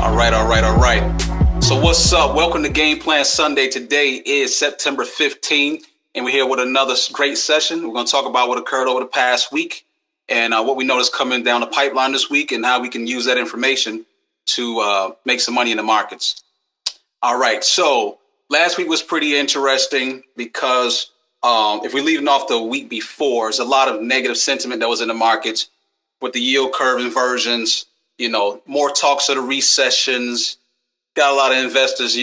All right. So what's up? Welcome to Game Plan Sunday. Today is September 15th, and we're here with another great session. We're going to talk about what occurred over the past week and what we noticed coming down the pipeline this week and how we can use that information to make some money in the markets. All right. So last week was pretty interesting because if we're leaving off the week before, there's a lot of negative sentiment that was in the markets with the yield curve inversions, more talks of the recessions. Got a lot of investors,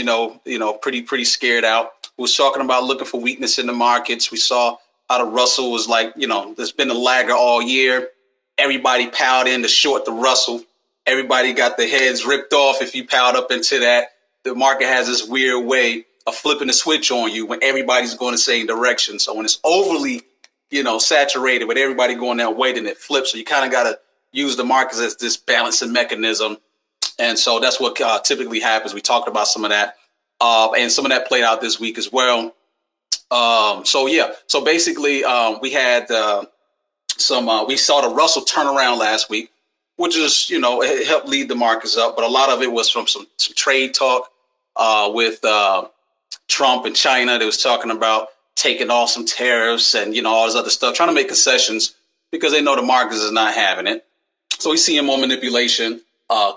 pretty scared out. We was talking about looking for weakness in the markets. We saw how the Russell was like, there's been a lagger all year. Everybody piled in to short the Russell. Everybody got their heads ripped off if you piled up into that. The market has this weird way of flipping the switch on you when everybody's going the same direction. So when it's overly, saturated with everybody going that way, then it flips. So you kind of got to use the markets as this balancing mechanism. And so that's what typically happens. We talked about some of that, and some of that played out this week as well. So basically, we had we saw the Russell turn around last week, which is, it helped lead the markets up. But a lot of it was from some trade talk with Trump and China. They was talking about taking off some tariffs and, all this other stuff, trying to make concessions because they know the markets is not having it. So we see more manipulation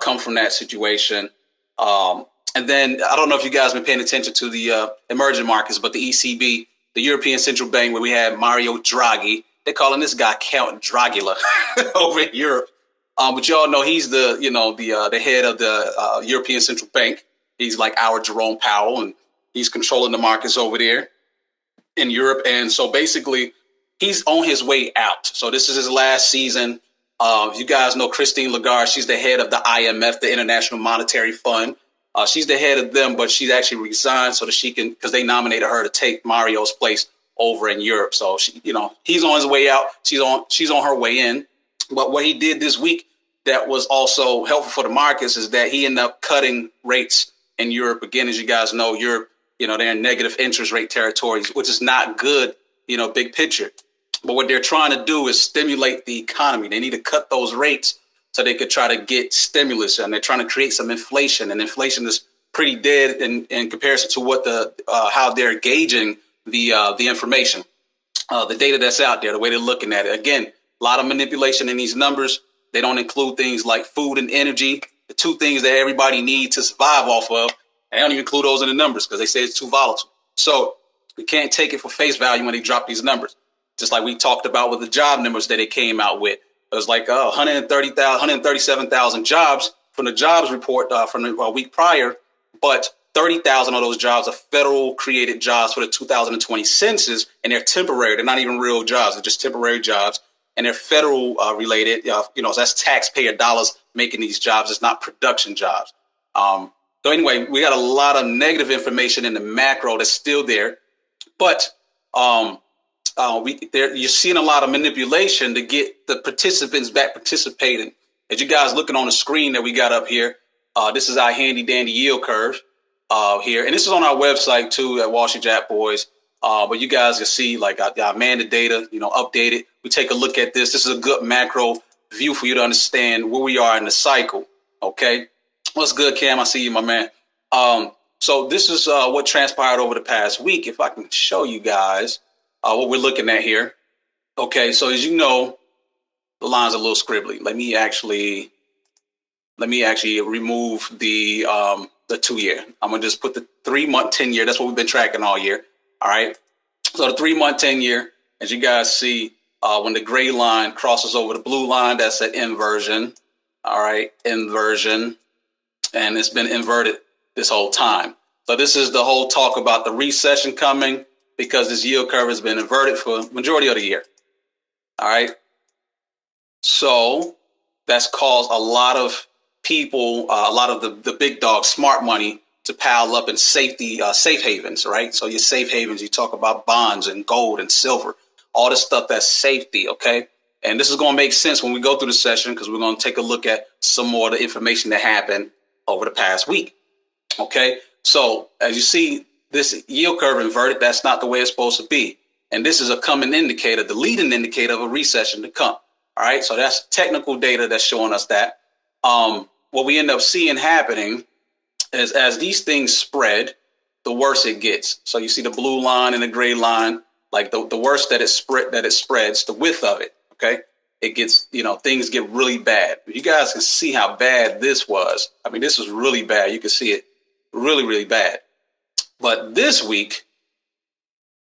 come from that situation. And then I don't know if you guys have been paying attention to the emerging markets, but the ECB, the European Central Bank, where we had Mario Draghi, they're calling this guy Count Dragula over in Europe. But you all know he's the head of the European Central Bank. He's like our Jerome Powell, and he's controlling the markets over there in Europe. And so basically he's on his way out. So this is his last season. You guys know Christine Lagarde. She's the head of the IMF, the International Monetary Fund. She's the head of them, but she's actually resigned so that she can, because they nominated her to take Mario's place over in Europe. So she, he's on his way out. She's on her way in. But what he did this week that was also helpful for the markets is that he ended up cutting rates in Europe. Again, as you guys know, Europe, they're in negative interest rate territories, which is not good, big picture. But what they're trying to do is stimulate the economy. They need to cut those rates so they could try to get stimulus, and they're trying to create some inflation. And inflation is pretty dead in comparison to what how they're gauging the information, the data that's out there, the way they're looking at it. Again, a lot of manipulation in these numbers. They don't include things like food and energy, the two things that everybody needs to survive off of. They don't even include those in the numbers because they say it's too volatile. So we can't take it for face value when they drop these numbers. Just like we talked about with the job numbers that they came out with. It was like 137,000 jobs from the jobs report from the week prior, but 30,000 of those jobs are federal created jobs for the 2020 census, and they're temporary. They're not even real jobs. They're just temporary jobs, and they're federal related. So that's taxpayer dollars making these jobs. It's not production jobs. So anyway, we got a lot of negative information in the macro that's still there, but you're seeing a lot of manipulation to get the participants back participating. As you guys looking on the screen that we got up here, this is our handy dandy yield curve here. And this is on our website too at Wall Street Jack Boys. But you guys can see like I man the data, updated. We take a look at this. This is a good macro view for you to understand where we are in the cycle. Okay. What's good, Cam? I see you, my man. So this is what transpired over the past week. If I can show you guys what we're looking at here. Okay, so as you know, the line's a little scribbly. Let me actually remove the 2 year. I'm gonna just put the 3 month, 10 year. That's what we've been tracking all year. All right. So the 3 month, 10 year, as you guys see, when the gray line crosses over the blue line, that's an inversion. All right, inversion, and it's been inverted this whole time. So this is the whole talk about the recession coming, because this yield curve has been inverted for the majority of the year. All right. So that's caused a lot of people, a lot of the big dogs, smart money, to pile up in safe havens, right? So your safe havens, you talk about bonds and gold and silver, all this stuff that's safety, okay? And this is going to make sense when we go through the session, because we're going to take a look at some more of the information that happened over the past week, okay? So as you see, this yield curve inverted, that's not the way it's supposed to be. And this is a coming indicator, the leading indicator of a recession to come. All right. So that's technical data that's showing us that. what we end up seeing happening is as these things spread, the worse it gets. So you see the blue line and the gray line, like the worse that it spreads, the width of it. Okay. It gets, things get really bad. You guys can see how bad this was. I mean, this was really bad. You can see it really, really bad. But this week,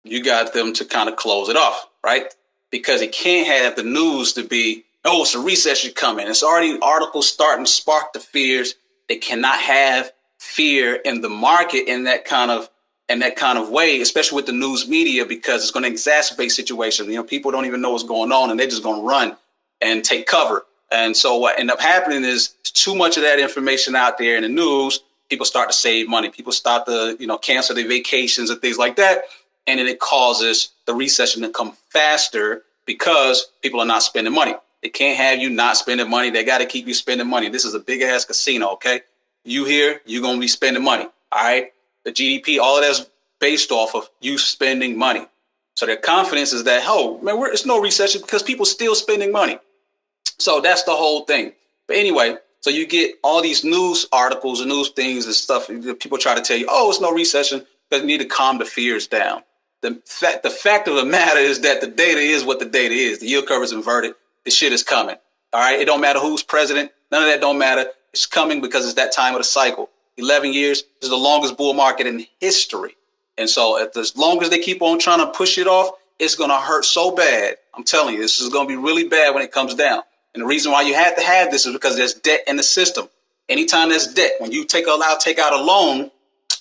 you got them to kind of close it off, right? Because it can't have the news to be, oh, it's a recession coming. It's already articles starting to spark the fears. They cannot have fear in the market in that kind of way, especially with the news media, because it's going to exacerbate situations. People don't even know what's going on, and they're just going to run and take cover. And so what end up happening is too much of that information out there in the news. People start to save money. People start to, cancel their vacations and things like that. And then it causes the recession to come faster because people are not spending money. They can't have you not spending money. They got to keep you spending money. This is a big ass casino. Okay. You here, you're going to be spending money. All right. The GDP, all of that's based off of you spending money. So their confidence is that, oh, man, it's no recession because people still spending money. So that's the whole thing. But anyway, so you get all these news articles and news things and stuff. People try to tell you, oh, it's no recession because you need to calm the fears down. The fact of the matter is that the data is what the data is. The yield curve is inverted. The shit is coming. All right. It don't matter who's president. None of that don't matter. It's coming because it's that time of the cycle. 11 years is the longest bull market in history. And so as long as they keep on trying to push it off, it's going to hurt so bad. I'm telling you, this is going to be really bad when it comes down. And the reason why you have to have this is because there's debt in the system. Anytime there's debt, when you take out a loan,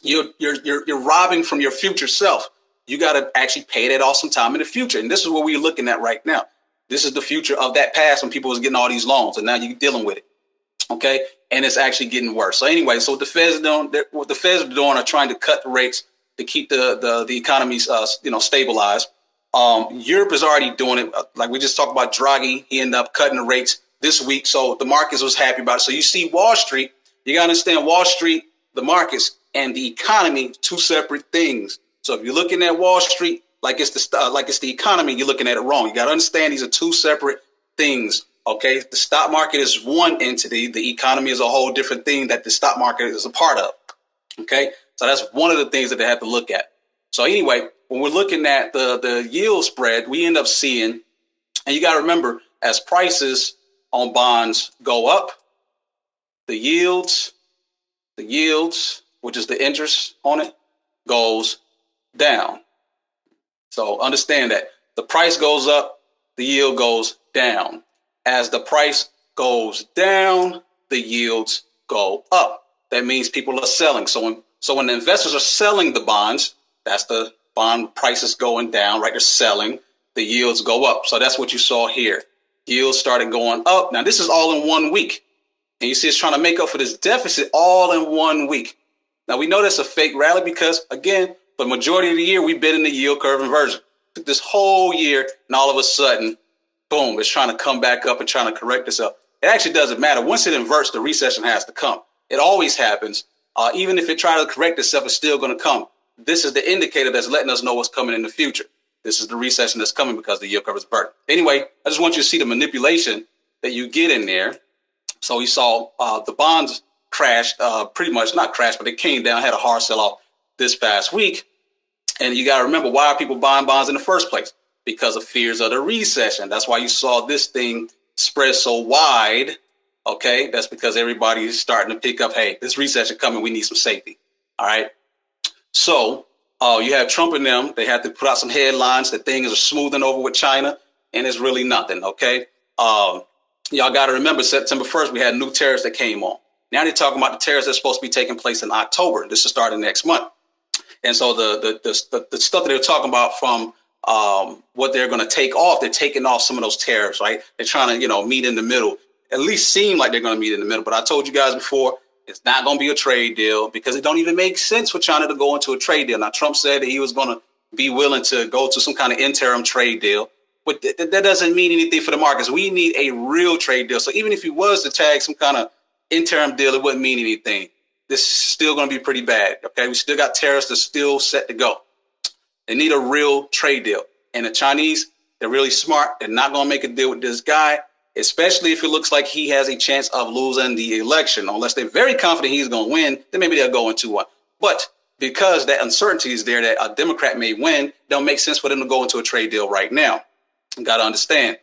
you're robbing from your future self. You got to actually pay that off sometime in the future. And this is what we're looking at right now. This is the future of that past when people was getting all these loans, and now you're dealing with it. Okay. And it's actually getting worse. So anyway, so what the Feds are doing are trying to cut the rates to keep the economy, stabilized. Europe is already doing it. Like we just talked about Draghi. He ended up cutting the rates this week. So the markets was happy about it. So you see Wall Street, you got to understand Wall Street, the markets and the economy, two separate things. So if you're looking at Wall Street like it's the economy, you're looking at it wrong. You got to understand these are two separate things. Okay, the stock market is one entity. The economy is a whole different thing that the stock market is a part of. Okay, so that's one of the things that they have to look at. So anyway, when we're looking at the yield spread, we end up seeing, and you got to remember, as prices on bonds go up, the yields, which is the interest on it, goes down. So understand that the price goes up, the yield goes down. As the price goes down, the yields go up. That means people are selling. So when the investors are selling the bonds, that's the bond prices going down, right? They're selling, the yields go up. So that's what you saw here. Yields started going up. Now this is all in 1 week. And you see it's trying to make up for this deficit all in 1 week. Now we know that's a fake rally because, again, for the majority of the year, we've been in the yield curve inversion. Took this whole year, and all of a sudden, boom, it's trying to come back up and trying to correct itself. It actually doesn't matter. Once it inverts, the recession has to come. It always happens. Even if it tries to correct itself, it's still going to come. This is the indicator that's letting us know what's coming in the future. This is the recession that's coming because the yield curve is inverted. Anyway, I just want you to see the manipulation that you get in there. So you saw the bonds crashed, pretty much not crashed, but it came down, had a hard sell-off this past week. And you got to remember, why are people buying bonds in the first place? Because of fears of the recession. That's why you saw this thing spread so wide. Okay, that's because everybody's starting to pick up, hey, this recession coming, we need some safety. All right. So you have Trump and them. They had to put out some headlines that things are smoothing over with China, and it's really nothing. Okay. Y'all got to remember, September 1st, we had new tariffs that came on. Now they're talking about the tariffs that's supposed to be taking place in October. This is starting next month. And so the stuff that they're talking about from what they're going to take off, they're taking off some of those tariffs, right? They're trying to, meet in the middle, at least seem like they're going to meet in the middle. But I told you guys before, it's not going to be a trade deal because it don't even make sense for China to go into a trade deal. Now, Trump said that he was going to be willing to go to some kind of interim trade deal, but that doesn't mean anything for the markets. We need a real trade deal. So even if he was to tag some kind of interim deal, it wouldn't mean anything. This is still going to be pretty bad. Okay, we still got tariffs that's still set to go. They need a real trade deal. And the Chinese, they're really smart. They're not going to make a deal with this guy Especially if it looks like he has a chance of losing the election. Unless they're very confident he's going to win, then maybe they'll go into one. But because that uncertainty is there that a Democrat may win, don't make sense for them to go into a trade deal right now. You got to understand,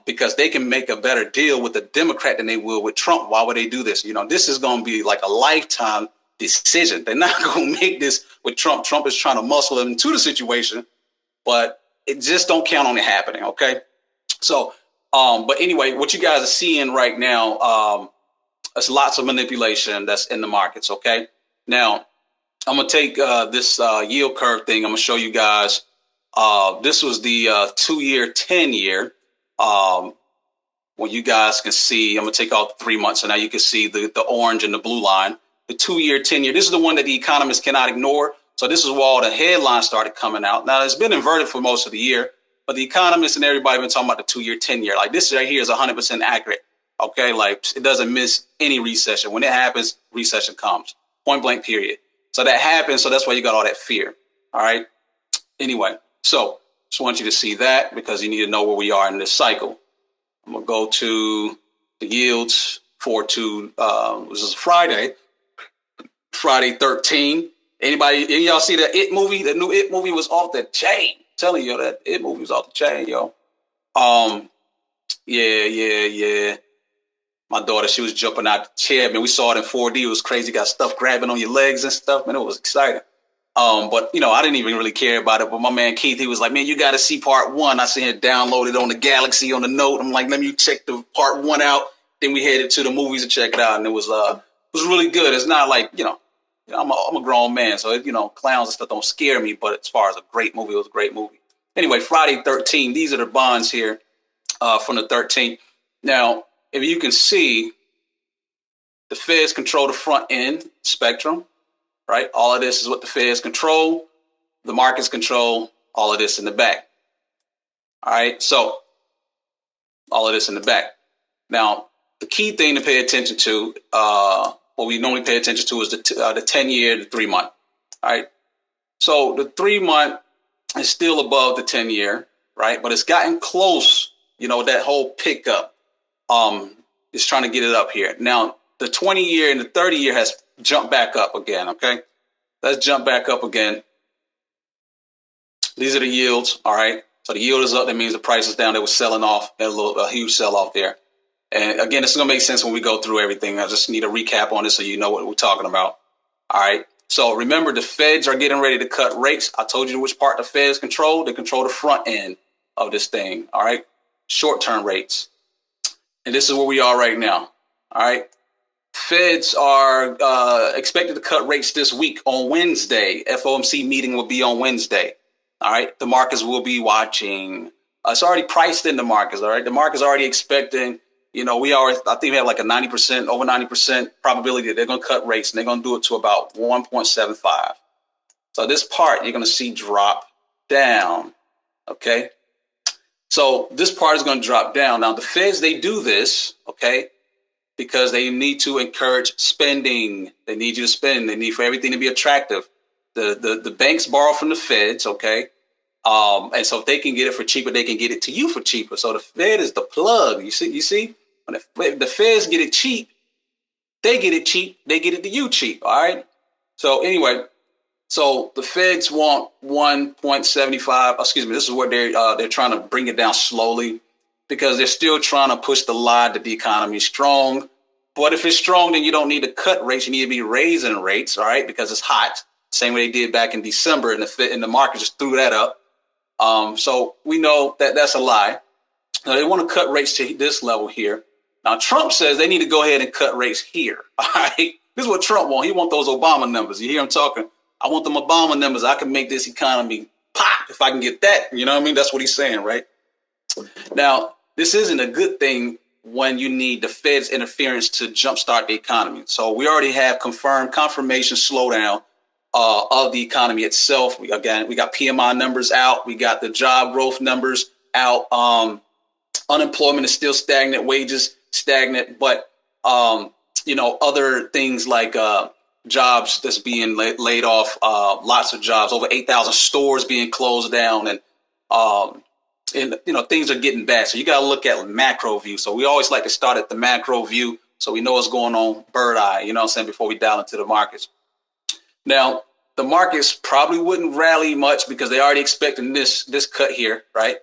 because they can make a better deal with the Democrat than they will with Trump. Why would they do this? This is going to be like a lifetime decision. They're not going to make this with Trump. Trump is trying to muscle them into the situation, but it just don't count on it happening. Okay. So, but anyway, what you guys are seeing right now, there's lots of manipulation that's in the markets. Okay. Now, I'm going to take this yield curve thing. I'm going to show you guys. This was the 2-year, 10-year. When you guys can see, I'm going to take out 3 months. And now you can see the orange and the blue line. The 2-year, 10-year. This is the one that the economists cannot ignore. So this is where all the headlines started coming out. Now, it's been inverted for most of the year, but the economists and everybody been talking about the 2-year, 10-year. Like this right here is 100% accurate. Okay, like it doesn't miss any recession. When it happens, recession comes. Point blank, period. So that happens. So that's why you got all that fear. All right. Anyway, so just want you to see that because you need to know where we are in this cycle. I'm going to go to the yields this is Friday 13. Any of y'all see that It movie? The new It movie was off the chain. I'm telling you that It movie was off the chain, yo. Yeah. My daughter, she was jumping out the chair, man. We saw it in 4D. It was crazy. Got stuff grabbing on your legs and stuff, man. It was exciting. But I didn't even really care about it. But my man Keith, he was like, man, you got to see part 1. I seen it downloaded on the Galaxy on the Note. I'm like, let me check the part 1 out. Then we headed to the movies to check it out, and it was really good. It's not like I'm a grown man, so clowns and stuff don't scare me. But as far as a great movie, it was a great movie. Anyway, Friday 13. These are the bonds here from the 13th. Now, if you can see, the Feds control the front end spectrum, right? All of this is what the Feds control. The markets control all of this in the back. All right, so all of this in the back. Now, the key thing to pay attention to, what we normally pay attention to is the 10-year, the 3-month. All right, so the 3-month is still above the 10-year, right? But it's gotten close, that whole pickup. Is trying to get it up here. Now, the 20-year and the 30-year has jumped back up again, okay? Let's jump back up again. These are the yields, all right? So the yield is up. That means the price is down. They were selling off. A huge sell-off there. And again, this is going to make sense when we go through everything. I just need a recap on this so you know what we're talking about. All right? So remember, the Feds are getting ready to cut rates. I told you which part the Feds control. They control the front end of this thing, all right? Short-term rates. And this is where we are right now. All right. Feds are expected to cut rates this week on Wednesday. FOMC meeting will be on Wednesday. All right. The markets will be watching. It's already priced in the markets. All right. The market's already expecting, I think we have like a 90%, over 90% probability that they're going to cut rates, and they're going to do it to about 1.75. So this part you're going to see drop down. Okay. So this part is going to drop down. Now, the Feds, they do this, okay, because they need to encourage spending. They need you to spend. They need for everything to be attractive. The banks borrow from the Feds, okay, and so if they can get it for cheaper, they can get it to you for cheaper. So the Fed is the plug. You see, when the Feds get it cheap, they get it cheap. They get it to you cheap. All right. So anyway. So the Feds want 1.75. Excuse me. This is what they're trying to bring it down slowly because they're still trying to push the lie that the economy is strong. But if it's strong, then you don't need to cut rates. You need to be raising rates, all right, because it's hot. Same way they did back in December, and the market just threw that up. So we know that that's a lie. Now, they want to cut rates to this level here. Now, Trump says they need to go ahead and cut rates here. All right. This is what Trump wants. He wants those Obama numbers. You hear him talking? I want them Obama numbers. I can make this economy pop if I can get that. You know what I mean? That's what he's saying, right? Now, this isn't a good thing when you need the Fed's interference to jumpstart the economy. So we already have confirmation slowdown of the economy itself. We got PMI numbers out. We got the job growth numbers out. Unemployment is still stagnant. Wages stagnant. But, other things like jobs that's being laid off, lots of jobs, over 8,000 stores being closed down, and and things are getting bad. So you got to look at macro view. So we always like to start at the macro view so we know what's going on, bird eye, you know what I'm saying, before we dial into the markets. Now, the markets probably wouldn't rally much because they already expecting this cut here, right?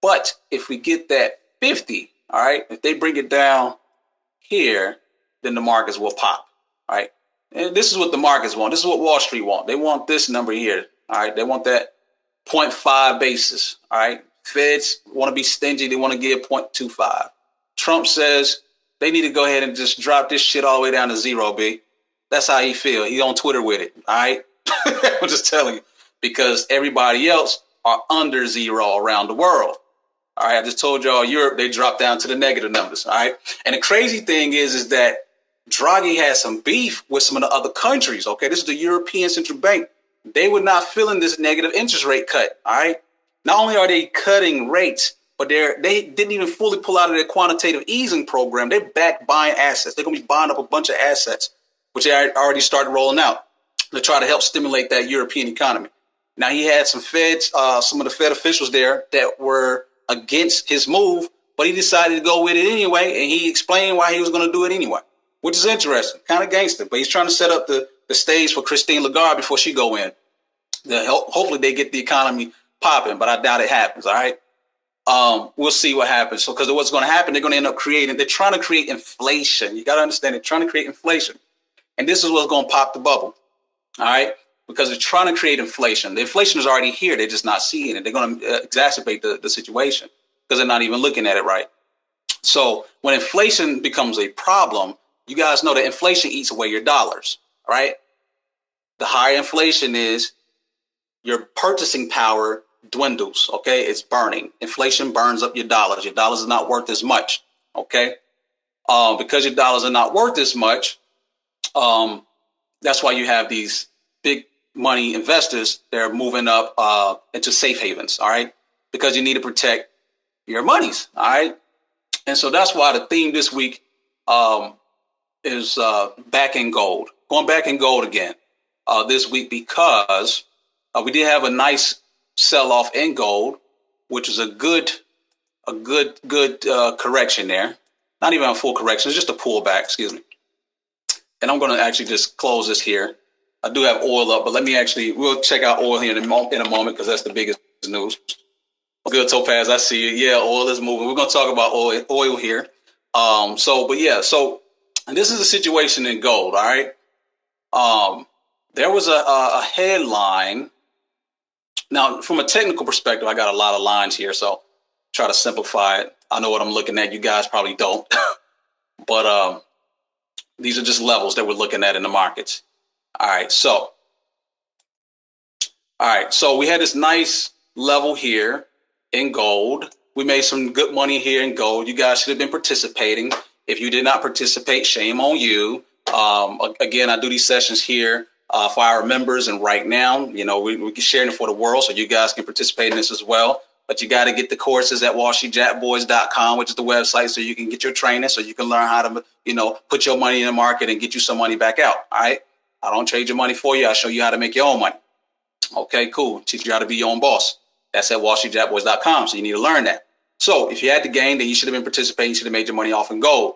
But if we get that 50, all right, if they bring it down here, then the markets will pop, right? And this is what the markets want. This is what Wall Street want. They want this number here, all right? They want that 0.5 basis, all right? Feds want to be stingy. They want to give 0.25. Trump says they need to go ahead and just drop this shit all the way down to zero, B. That's how he feel. He on Twitter with it, all right? I'm just telling you, because everybody else are under zero around the world. All right, I just told y'all Europe, they dropped down to the negative numbers. All right. And the crazy thing is that Draghi had some beef with some of the other countries. OK, this is the European Central Bank. They were not feeling this negative interest rate cut. All right. Not only are they cutting rates, but they didn't even fully pull out of their quantitative easing program. They're back buying assets. They're going to be buying up a bunch of assets, which they already started rolling out to try to help stimulate that European economy. Now, he had some feds, some of the Fed officials there that were against his move, but he decided to go with it anyway, and he explained why he was going to do it anyway, which is interesting, kind of gangster, but he's trying to set up the stage for Christine Lagarde before she go in. Hopefully they get the economy popping, but I doubt it happens, all right? We'll see what happens. So, because what's going to happen, they're going to end up they're trying to create inflation. You got to understand, they're trying to create inflation, and this is what's going to pop the bubble, all right? Because they're trying to create inflation. The inflation is already here. They're just not seeing it. They're going to exacerbate the situation because they're not even looking at it right. So when inflation becomes a problem, you guys know that inflation eats away your dollars, right? The higher inflation is, your purchasing power dwindles, okay? It's burning. Inflation burns up your dollars. Your dollars are not worth as much, okay? Because your dollars are not worth as much, that's why you have these big money investors, they're moving up into safe havens, all right? Because you need to protect your monies, all right? And so that's why the theme this week is back in gold, going back in gold again this week, because we did have a nice sell-off in gold, which is a good correction there. Not even a full correction, it's just a pullback, excuse me. And I'm going to actually just close this here. I do have oil up, but we'll check out oil here in a moment because that's the biggest news. Good, Topaz, I see it. Yeah, oil is moving. We're going to talk about oil here. So and this is the situation in gold, all right? There was a headline. Now, from a technical perspective, I got a lot of lines here, so try to simplify it. I know what I'm looking at. You guys probably don't. But these are just levels that we're looking at in the markets. All right, so we had this nice level here in gold. We made some good money here in gold. You guys should have been participating. If you did not participate, shame on you. Again, I do these sessions here for our members, and right now, we're sharing it for the world, so you guys can participate in this as well. But you got to get the courses at WallStreetJackboys.com, which is the website, so you can get your training, so you can learn how to, put your money in the market and get you some money back out. All right. I don't trade your money for you. I show you how to make your own money. Okay, cool. Teach you how to be your own boss. That's at WallStreetJackboys.com. So you need to learn that. So if you had the gain, then you should have been participating. You should have made your money off in gold.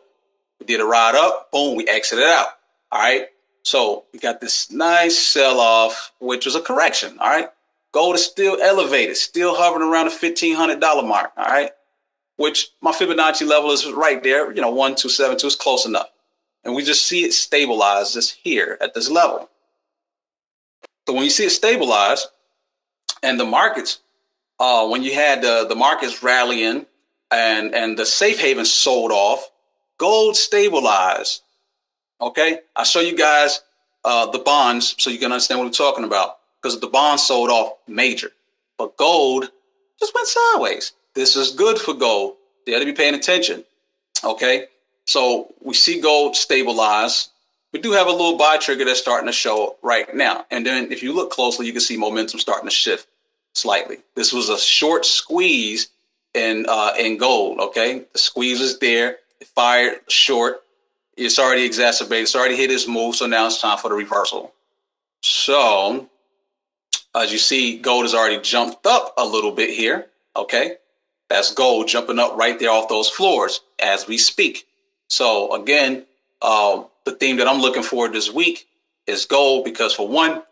We did a ride up. Boom. We exited out. All right. So we got this nice sell off, which was a correction. All right. Gold is still elevated, still hovering around the $1,500 mark. All right. Which my Fibonacci level is right there. 1272 is close enough. And we just see it stabilize just here at this level. So when you see it stabilize and the markets, when you had the markets rallying and the safe haven sold off, gold stabilized. Okay. I'll show you guys the bonds so you can understand what I'm talking about, because the bonds sold off major, but gold just went sideways. This is good for gold. You got to be paying attention. Okay. So we see gold stabilize. We do have a little buy trigger that's starting to show right now. And then if you look closely, you can see momentum starting to shift slightly. This was a short squeeze in gold. Okay. The squeeze is there. It fired short. It's already exacerbated. It's already hit its move. So now it's time for the reversal. So as you see, gold has already jumped up a little bit here. Okay. That's gold jumping up right there off those floors as we speak. So again, the theme that I'm looking for this week is gold, because for one,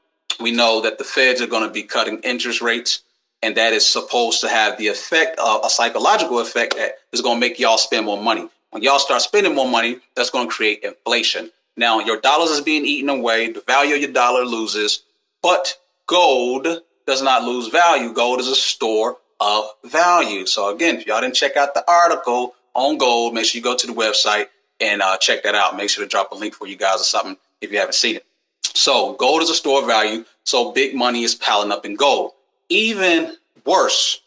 we know that the Feds are going to be cutting interest rates, and that is supposed to have the effect of a psychological effect that is going to make y'all spend more money. When y'all start spending more money, that's going to create inflation. Now, your dollars is being eaten away. The value of your dollar loses, but gold does not lose value. Gold is a store of value. So again, if y'all didn't check out the article on gold, make sure you go to the website and check that out. Make sure to drop a link for you guys or something if you haven't seen it. So gold is a store of value. So big money is piling up in gold. Even worse,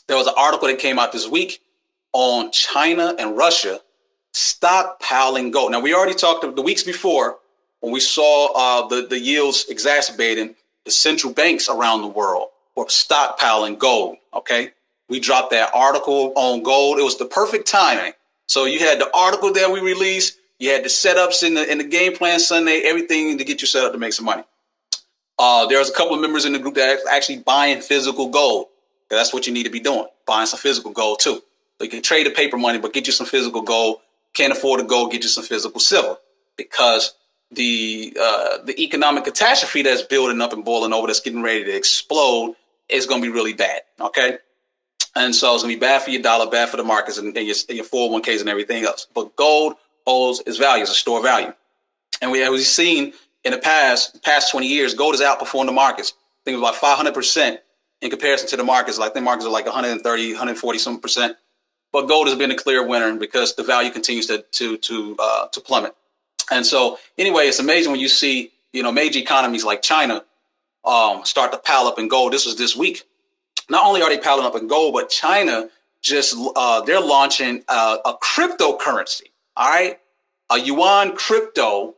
there was an article that came out this week on China and Russia stockpiling gold. Now, we already talked the weeks before when we saw the yields exacerbating. The central banks around the world were stockpiling gold. Okay, we dropped that article on gold. It was the perfect timing. So you had the article that we released. You had the setups in the game plan Sunday, everything to get you set up to make some money. There's a couple of members in the group that are actually buying physical gold. That's what you need to be doing, buying some physical gold too. So you can trade the paper money, but get you some physical gold. Can't afford to gold, get you some physical silver, because the economic catastrophe that's building up and boiling over, that's getting ready to explode, is going to be really bad. Okay. And so it's going to be bad for your dollar, bad for the markets and your 401ks and everything else. But gold holds its value, it's a store of value. And we've seen in the past 20 years, gold has outperformed the markets. I think it was about 500% in comparison to the markets. Like the markets are like 130, 140 some percent. But gold has been a clear winner because the value continues to plummet. And so anyway, it's amazing when you see, major economies like China start to pile up in gold. This was this week. Not only are they piling up in gold, but China they're launching a cryptocurrency. All right. A yuan crypto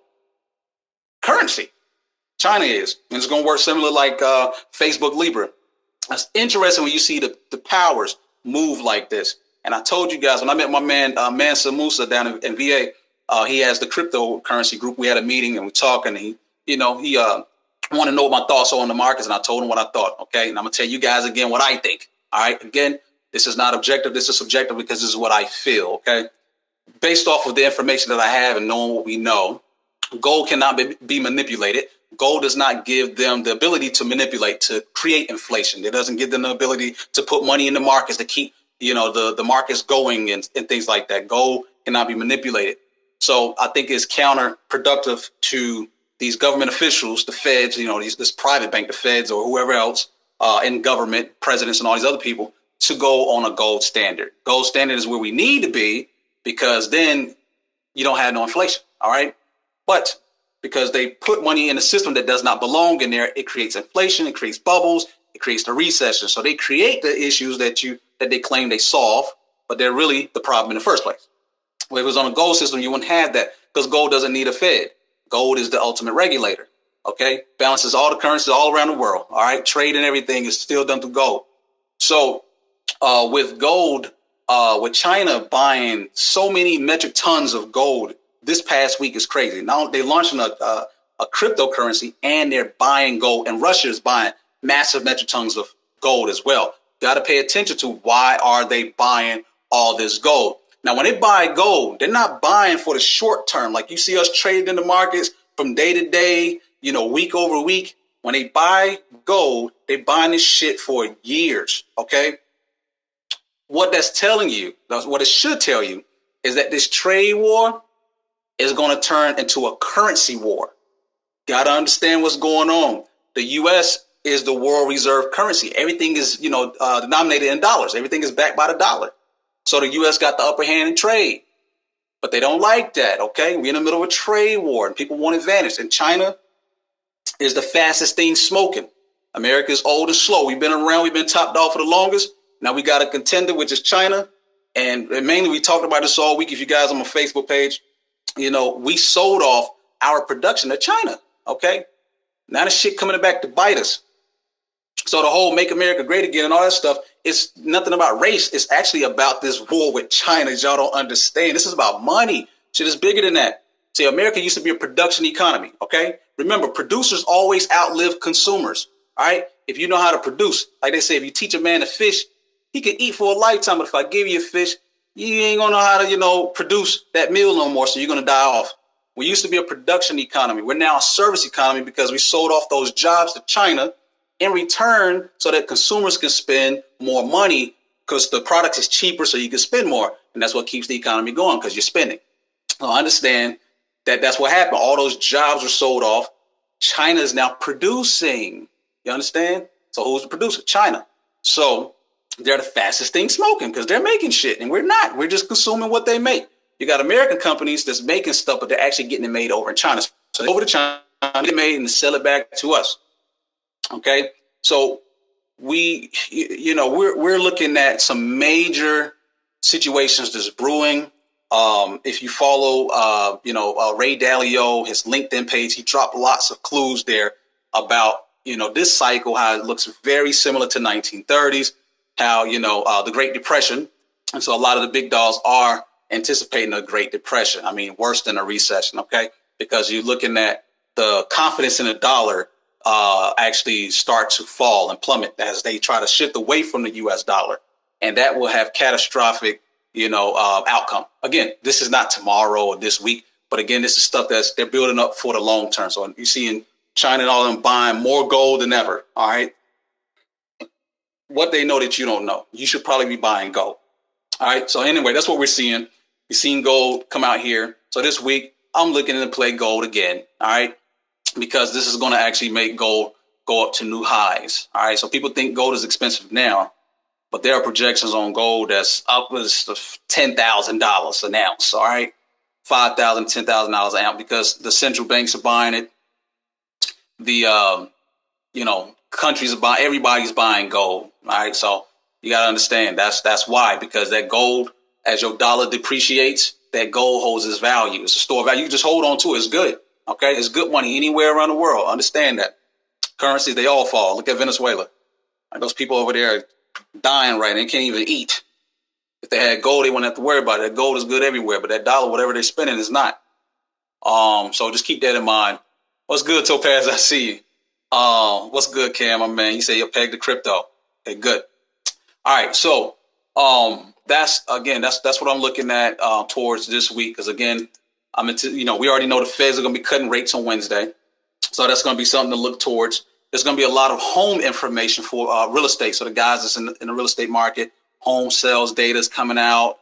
currency. China is. And it's going to work similar like Facebook Libra. That's interesting when you see the powers move like this. And I told you guys, when I met my man, Mansa Musa down in VA, he has the cryptocurrency group. We had a meeting and we talked, and he wanted to know what my thoughts are on the markets. And I told him what I thought. Okay. And I'm going to tell you guys again what I think. All right. Again, this is not objective. This is subjective because this is what I feel. Okay. Based off of the information that I have and knowing what we know, gold cannot be manipulated. Gold does not give them the ability to manipulate, to create inflation. It doesn't give them the ability to put money in the markets to keep, the markets going and things like that. Gold cannot be manipulated. So I think it's counterproductive to these government officials, the feds, this private bank, the feds or whoever else in government, presidents and all these other people, to go on a gold standard. Gold standard is where we need to be, because then you don't have no inflation. All right. But because they put money in a system that does not belong in there, it creates inflation, it creates bubbles, it creates the recession. So they create the issues that they claim they solve, but they're really the problem in the first place. Well, if it was on a gold system, you wouldn't have that, because gold doesn't need a Fed. Gold is the ultimate regulator. Okay. Balances all the currencies all around the world. All right. Trade and everything is still done through gold. So with gold, with China buying so many metric tons of gold this past week is crazy. Now they're launching a cryptocurrency, and they're buying gold, and Russia is buying massive metric tons of gold as well. Got to pay attention to why are they buying all this gold. Now, when they buy gold, they're not buying for the short term. Like you see us trading in the markets from day to day, week over week. When they buy gold, they're buying this shit for years. Okay. What that's telling you, what it should tell you, is that this trade war is going to turn into a currency war. Got to understand what's going on. The U.S. is the world reserve currency. Everything is, denominated in dollars. Everything is backed by the dollar. So the U.S. got the upper hand in trade, but they don't like that. Okay. We're in the middle of a trade war and people want advantage. And China is the fastest thing smoking. America is old and slow. We've been around. We've been topped off for the longest. Now we got a contender, which is China. And mainly we talked about this all week. If you guys on my Facebook page, we sold off our production to China. Okay. Now the shit coming back to bite us. So the whole Make America Great Again and all that stuff, it's nothing about race. It's actually about this war with China. Y'all don't understand. This is about money. Shit is bigger than that. See, America used to be a production economy. Okay. Remember, producers always outlive consumers. All right. If you know how to produce, like they say, if you teach a man to fish, He can eat for a lifetime, but if I give you a fish, you ain't gonna know how to, produce that meal no more. So you're gonna die off. We used to be a production economy. We're now a service economy because we sold off those jobs to China in return so that consumers can spend more money because the product is cheaper so you can spend more. And that's what keeps the economy going because you're spending. So I understand that that's what happened. All those jobs were sold off. China is now producing. You understand? So who's the producer? China. So they're the fastest thing smoking because they're making shit and we're not. We're just consuming what they make. You got American companies that's making stuff, but they're actually getting it made over in China. So over to China, they made and sell it back to us. Okay. So we're looking at some major situations that's brewing. If you follow, Ray Dalio, his LinkedIn page, he dropped lots of clues there about, this cycle, how it looks very similar to 1930s, how, the Great Depression. And so a lot of the big dogs are anticipating a Great Depression. I mean, worse than a recession. Okay. Because you're looking at the confidence in the dollar actually start to fall and plummet as they try to shift away from the US dollar. And that will have catastrophic, outcome. Again, this is not tomorrow or this week, but again, this is stuff they're building up for the long term. So you see in China and all of them buying more gold than ever. All right. What they know that you don't know. You should probably be buying gold. All right. So anyway, that's what we're seeing. We've seen gold come out here. So this week I'm looking to play gold again. All right. Because this is going to actually make gold go up to new highs. All right. So people think gold is expensive now, but there are projections on gold that's upwards of $10,000 an ounce. All right. $5,000, $10,000 an ounce because the central banks are buying it. The, countries are buying, everybody's buying gold. All right. So you got to understand that's why, because that gold, as your dollar depreciates, that gold holds its value. It's a store of value. You just hold on to it. It's good. Okay. It's good money anywhere around the world. Understand that. Currencies, they all fall. Look at Venezuela. Like those people over there are dying right now. They can't even eat. If they had gold, they wouldn't have to worry about it. That gold is good everywhere, but that dollar, whatever they're spending, is not. So just keep that in mind. What's good, Topaz? I see you. What's good, Cam, my man? You say you're pegged to crypto. Okay, good. All right. So that's what I'm looking at towards this week. Because again, I'm into, we already know the Feds are going to be cutting rates on Wednesday. So that's going to be something to look towards. There's going to be a lot of home information for real estate. So the guys that's in the real estate market, home sales data is coming out,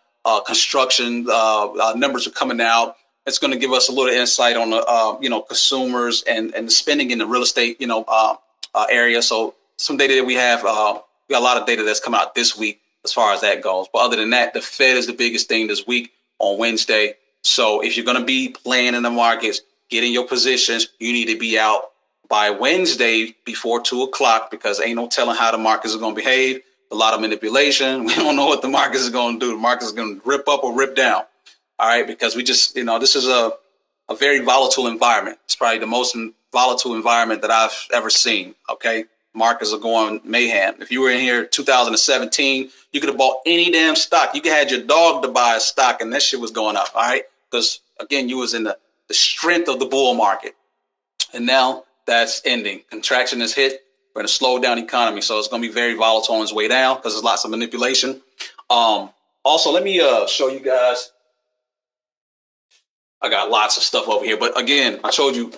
construction numbers are coming out. It's going to give us a little insight on the consumers and the spending in the real estate area. So some data that we have, we got a lot of data that's come out this week as far as that goes. But other than that, the Fed is the biggest thing this week on Wednesday. So if you're going to be playing in the markets, get in your positions. You need to be out by Wednesday before 2:00 because ain't no telling how the markets are going to behave. A lot of manipulation. We don't know what the markets is going to do. The markets is going to rip up or rip down. All right. Because we just, this is a very volatile environment. It's probably the most volatile environment that I've ever seen. OK, markets are going mayhem. If you were in here 2017, you could have bought any damn stock. You could have had your dog to buy a stock and that shit was going up. All right. Because again, you was in the strength of the bull market. And now that's ending. Contraction has hit. We're in a slowed down economy. So it's going to be very volatile on its way down because there's lots of manipulation. Also, let me show you guys. I got lots of stuff over here. But again, I showed you,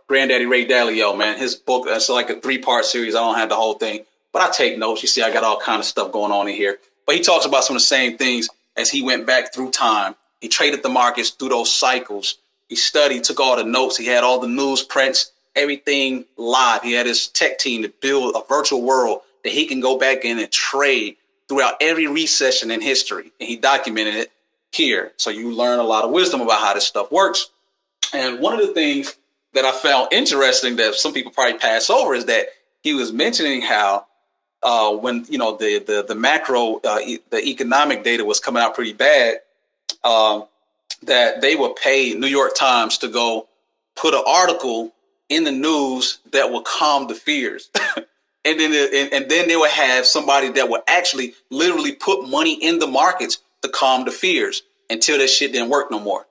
Granddaddy Ray Dalio, man, his book, that's like a 3-part series. I don't have the whole thing, but I take notes. You see, I got all kind of stuff going on in here. But he talks about some of the same things as he went back through time. He traded the markets through those cycles. He studied, took all the notes. He had all the news prints, everything live. He had his tech team to build a virtual world that he can go back in and trade throughout every recession in history. And he documented it here. So you learn a lot of wisdom about how this stuff works. And one of the things that I found interesting that some people probably pass over is that he was mentioning how when, the macro, the economic data was coming out pretty bad, that they would pay New York Times to go put an article in the news that will calm the fears. and then they would have somebody that would actually literally put money in the markets to calm the fears until that shit didn't work no more.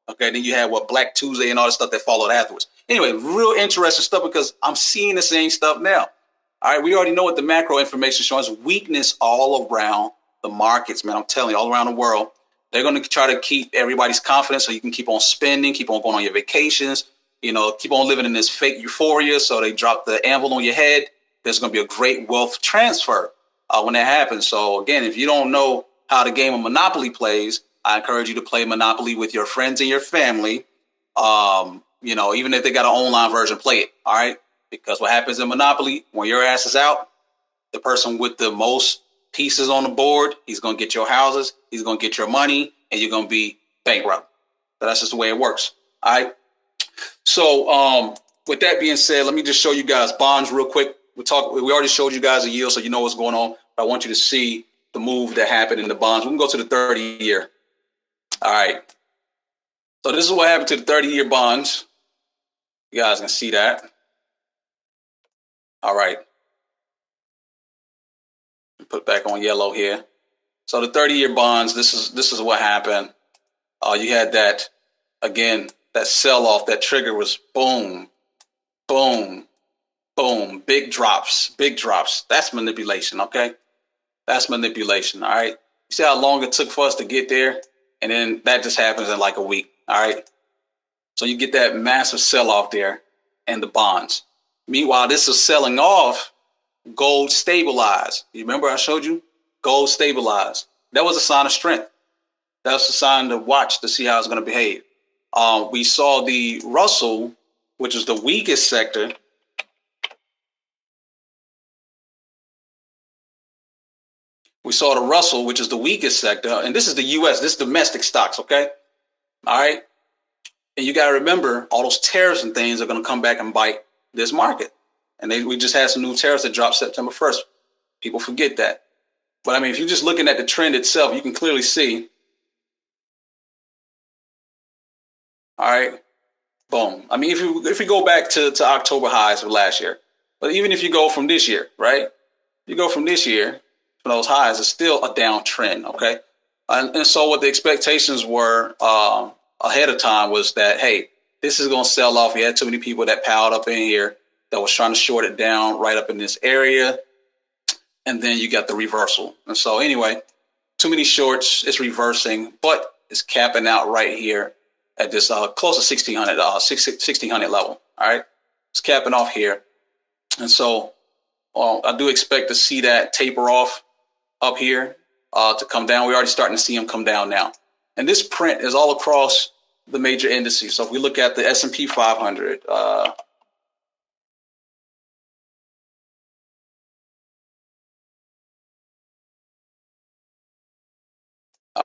Okay, then you had Black Tuesday and all the stuff that followed afterwards. Anyway, real interesting stuff because I'm seeing the same stuff now. All right, we already know what the macro information shows. Weakness all around the markets, man. I'm telling you, all around the world. They're going to try to keep everybody's confidence so you can keep on spending, keep on going on your vacations, keep on living in this fake euphoria. So they drop the anvil on your head. There's going to be a great wealth transfer when that happens. So again, if you don't know how the game of Monopoly plays, I encourage you to play Monopoly with your friends and your family. Even if they got an online version, play it. All right. Because what happens in Monopoly, when your ass is out, the person with the most pieces on the board, he's going to get your houses, he's going to get your money, and you're going to be bankrupt. So that's just the way it works. All right. So with that being said, let me just show you guys bonds real quick. We already showed you guys a yield, so you know what's going on. But I want you to see the move that happened in the bonds. We can go to the 30-year. All right. So this is what happened to the 30-year bonds. You guys can see that. All right. Put back on yellow here. So the 30-year bonds, this is what happened. You had that, again, that sell-off, that trigger was boom, boom, boom, big drops. That's manipulation, okay? That's manipulation, all right? You see how long it took for us to get there? And then that just happens in like a week, all right? So you get that massive sell-off there and the bonds. Meanwhile, this is selling off. Gold stabilized. You remember I showed you? Gold stabilized. That was a sign of strength. That was a sign to watch to see how it's going to behave. We saw the Russell, which is the weakest sector. We saw the Russell, which is the weakest sector. And this is the U.S. This is domestic stocks, okay? All right? And you got to remember, all those tariffs and things are going to come back and bite this market. And we just had some new tariffs that dropped September 1st. People forget that. But I mean, if you're just looking at the trend itself, you can clearly see. All right. Boom. I mean, if you go back to October highs of last year, but even if you go from this year, right? You go from this year from those highs, it's still a downtrend. Okay. And so what the expectations were ahead of time was that, hey, this is going to sell off. We had too many people that piled up in here that was trying to short it down right up in this area. And then you got the reversal. And so anyway, too many shorts, it's reversing, but it's capping out right here at this close to 1600 level. All right. It's capping off here. And so I do expect to see that taper off up here to come down. We're already starting to see them come down now. And this print is all across the major indices. So if we look at the S&P 500, all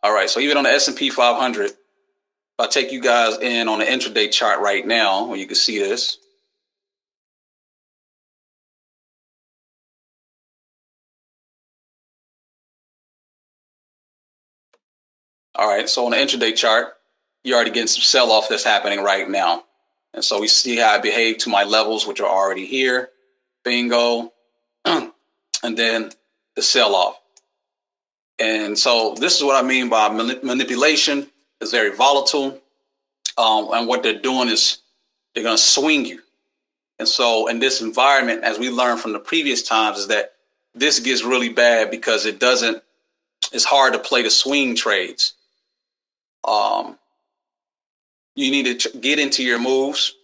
right, so even on the S&P 500, if I take you guys in on the intraday chart right now, where you can see this. All right, so on the intraday chart, you're already getting some sell-off that's happening right now. And so we see how it behaved to my levels, which are already here. Bingo. And then the sell-off. And so this is what I mean by manipulation. It's very volatile. And what they're doing is they're going to swing you. And so in this environment, as we learned from the previous times, is that this gets really bad because it's hard to play the swing trades. You need to get into your moves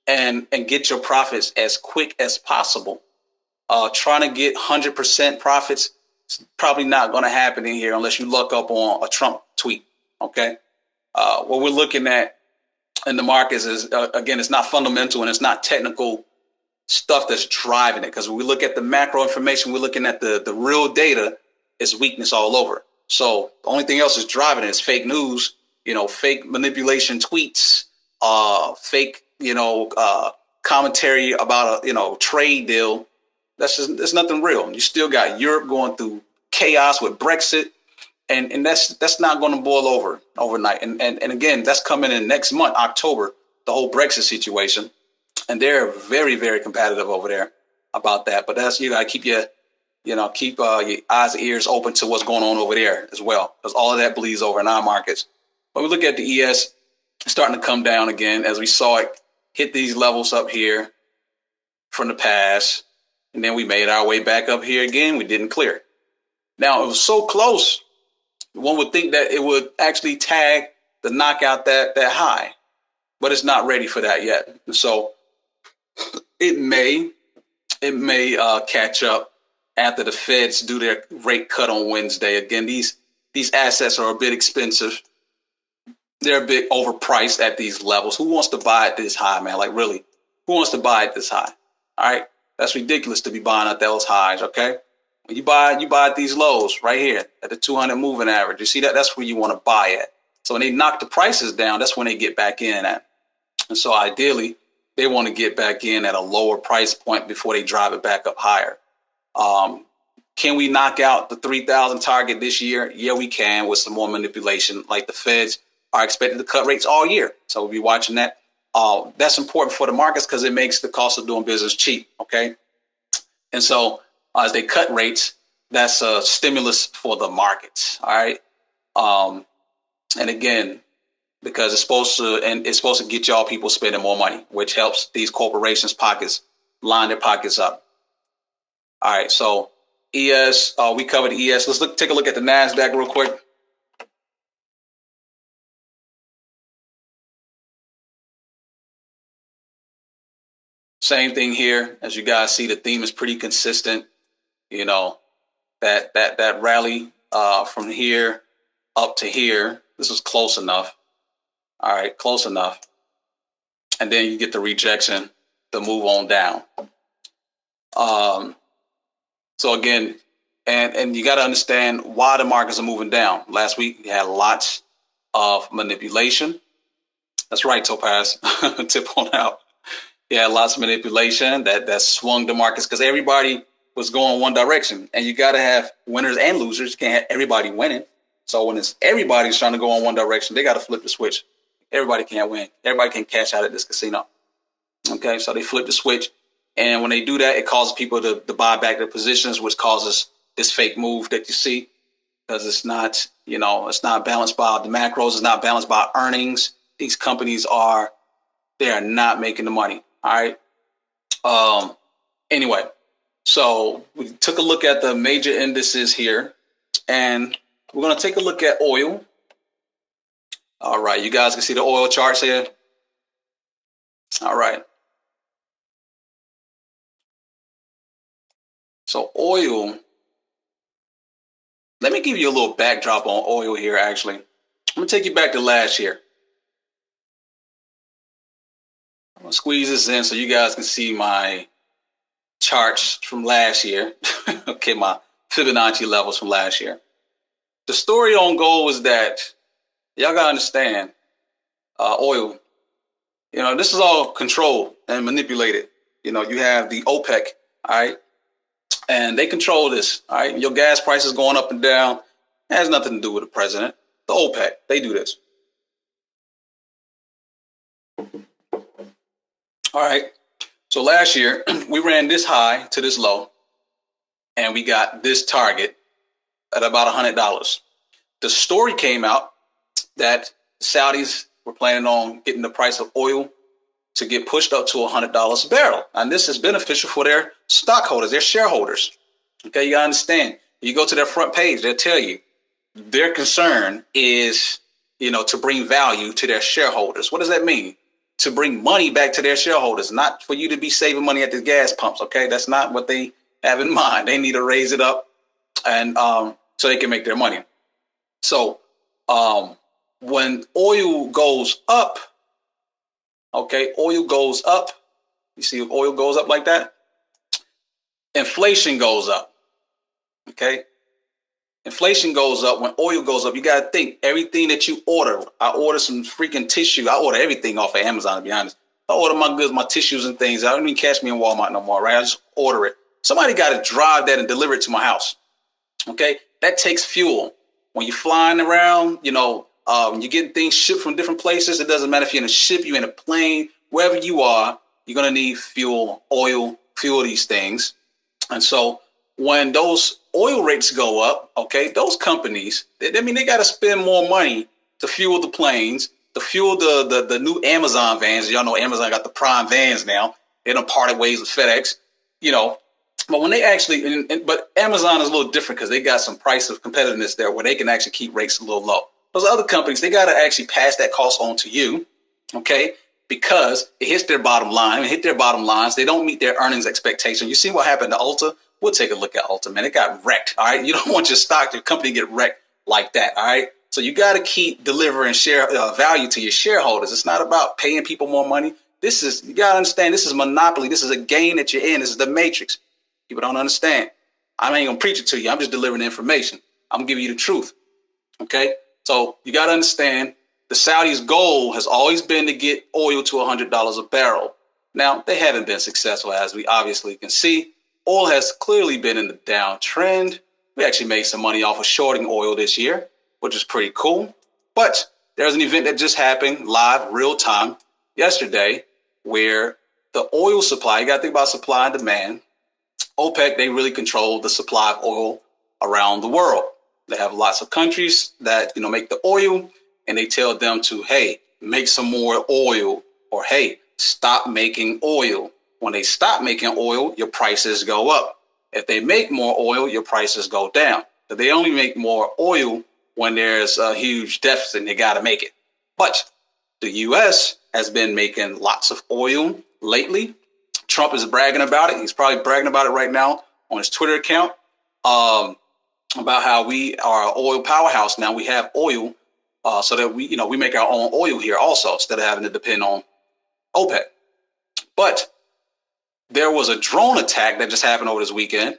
and get your profits as quick as possible. Trying to get 100% profits is probably not going to happen in here unless you look up on a Trump tweet. Okay. What we're looking at in the markets is, again, it's not fundamental and it's not technical stuff that's driving it. Because when we look at the macro information, we're looking at the real data, it's weakness all over. So the only thing else is driving it is fake news, fake manipulation tweets, fake, commentary about a, trade deal. There's nothing real. You still got Europe going through chaos with Brexit. And that's not going to boil over overnight. And again, that's coming in next month, October, the whole Brexit situation. And they're very, very competitive over there about that. But that's, you got to keep your eyes and ears open to what's going on over there as well, because all of that bleeds over in our markets. But we look at the ES starting to come down again as we saw it hit these levels up here from the past. And then we made our way back up here again. We didn't clear it. Now, it was so close, one would think that it would actually tag the knockout that high, but it's not ready for that yet. So it may catch up after the Feds do their rate cut on Wednesday. Again, these assets are a bit expensive. They're a bit overpriced at these levels. Who wants to buy at this high, man? Like, really, who wants to buy at this high? All right, that's ridiculous to be buying at those highs. Okay, when you buy at these lows right here at the 200 moving average. You see that? That's where you want to buy at. So when they knock the prices down, that's when they get back in at. And so ideally, they want to get back in at a lower price point before they drive it back up higher. Can we knock out the 3,000 target this year? Yeah, we can with some more manipulation. Like the Feds are expected to cut rates all year. So we'll be watching that. That's important for the markets because it makes the cost of doing business cheap. Okay. And so as they cut rates, that's a stimulus for the markets. All right. And again, because it's supposed to get y'all people spending more money, which helps these corporations' pockets line their pockets up. All right. So ES, we covered ES. Let's take a look at the NASDAQ real quick. Same thing here. As you guys see, the theme is pretty consistent. You know, that rally from here up to here, this was close enough. All right, close enough. And then you get the rejection to move on down. So again, and you got to understand why the markets are moving down. Last week, we had lots of manipulation. That's right, Topaz. Tip on out. Yeah, lots of manipulation that swung the markets because everybody was going one direction. And you got to have winners and losers. You can't have everybody winning. So when it's everybody's trying to go in one direction, they got to flip the switch. Everybody can't win. Everybody can cash out at this casino. Okay, so they flip the switch. And when they do that, it causes people to buy back their positions, which causes this fake move that you see because it's not, it's not balanced by the macros. It's not balanced by earnings. These companies they are not making the money. All right. Anyway, so we took a look at the major indices here, and we're going to take a look at oil. All right. You guys can see the oil charts here. All right. So oil, let me give you a little backdrop on oil here, actually. I'm going to take you back to last year. I'm going to squeeze this in so you guys can see my charts from last year. Okay, my Fibonacci levels from last year. The story on gold was that y'all got to understand oil, this is all controlled and manipulated. You have the OPEC, all right? And they control this, all right? Your gas prices going up and down. It has nothing to do with the president. The OPEC, they do this. All right. So last year, we ran this high to this low, and we got this target at about $100. The story came out that Saudis were planning on getting the price of oil to get pushed up to $100 a barrel. And this is beneficial for their stockholders, their shareholders. Okay, you gotta understand. You go to their front page, they'll tell you their concern is, to bring value to their shareholders. What does that mean? To bring money back to their shareholders, not for you to be saving money at the gas pumps. Okay, that's not what they have in mind. They need to raise it up, and so they can make their money. So when oil goes up, okay, oil goes up. You see, oil goes up like that. Inflation goes up. Okay, inflation goes up when oil goes up. You got to think everything that you order. I order some freaking tissue. I order everything off of Amazon, to be honest. I order my goods, my tissues and things. I don't even catch me in Walmart no more, right? I just order it. Somebody got to drive that and deliver it to my house. Okay, that takes fuel. When you're flying around, when you're getting things shipped from different places, it doesn't matter if you're in a ship, you're in a plane, wherever you are, you're going to need fuel, oil, fuel these things. And so when those oil rates go up, okay, those companies, they got to spend more money to fuel the planes, to fuel the new Amazon vans. Y'all know Amazon got the Prime vans now. They done parted ways with FedEx, But when they actually, but Amazon is a little different because they got some price of competitiveness there where they can actually keep rates a little low. Those other companies, they got to actually pass that cost on to you, okay? Because it hits their bottom line. It hit their bottom lines. They don't meet their earnings expectation. You see what happened to Ulta? We'll take a look at Ulta, man. It got wrecked, all right? You don't want your stock, your company to get wrecked like that, all right? So you got to keep delivering share value to your shareholders. It's not about paying people more money. You got to understand, this is monopoly. This is a game that you're in. This is the matrix. People don't understand. I ain't gonna preach it to you. I'm just delivering the information. I'm gonna give you the truth. Okay. So you got to understand the Saudis' goal has always been to get oil to $100 a barrel. Now, they haven't been successful, as we obviously can see. Oil has clearly been in the downtrend. We actually made some money off of shorting oil this year, which is pretty cool. But there's an event that just happened live, real time, yesterday, where the oil supply, you got to think about supply and demand. OPEC, they really control the supply of oil around the world. They have lots of countries that, make the oil, and they tell them to, hey, make some more oil, or hey, stop making oil. When they stop making oil, your prices go up. If they make more oil, your prices go down. But they only make more oil when there's a huge deficit and they got to make it. But the U.S. has been making lots of oil lately. Trump is bragging about it. He's probably bragging about it right now on his Twitter account, about how we are an oil powerhouse now. We have oil so that we make our own oil here also, instead of having to depend on OPEC. But there was a drone attack that just happened over this weekend,